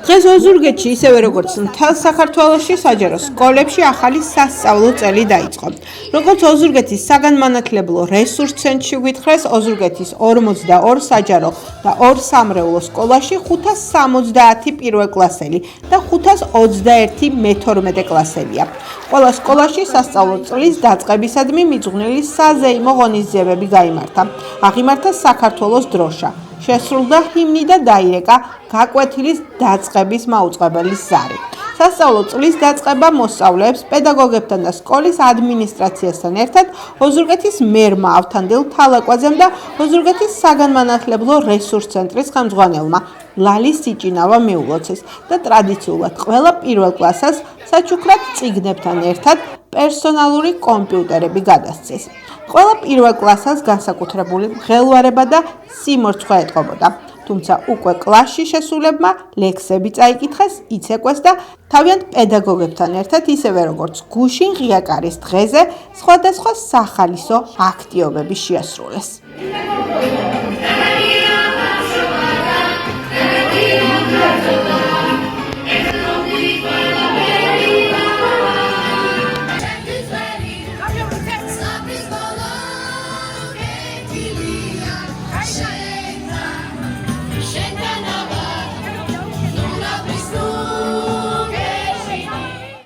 დღეს ოზურგეთში, ისევე როგორც მთელ საქართველოში, საჯარო სკოლებში ახალი სასწავლო წელი დაიწყო. Როგორც ოზურგეთის საგანმანათლებლო რესურს ცენტრში გვითხრეს, ოზურგეთის 42 საჯარო და 2 სამრევლო სკოლაში 570 პირველკლასელი და 521 მე-12 კლასელია. ყველა სკოლაში სასწავლო წლის დაწყებისადმი მიძღვნილი საზეიმო ღონისძიებები გაიმართა. აღიმართა საქართველოს დროშა. შესრულდა ჰიმნი და დაირეკა გაკვეთილის დაწყების მაუწყებელის ზარი. სასწავლო წლის დაწყება მოსწავლეებს, პედაგოგებთან და სკოლის ადმინისტრაციასთან ერთად ოზურგეთის მერმა ავთანდილ თალაკვაძემ და ოზურგეთის საგანმანათლებლო რესურს ცენტრის ხელმძღვანელმა ლალი სიჭინავა მიულოცეს და ტრადიციულად ყველა პირველ კლასას საჩუქრად წიგნებთან ერთად პერსონალური კომპიუტერები გადასცეს. ყველა პირველ კლასას განსაკუთრებული მღელვარება და სიმორცხვე ეტყობოდა. თუმცა უკვე კლასში შესულებმა ლექსები წაიკითხეს, იცეკვეს და თავიანთ პედაგოგებთან ერთად, ისევე როგორც გუშინ ღია-კარის დღეზე, სხვადასხვა სახალისო აქტივობები შეასრულეს.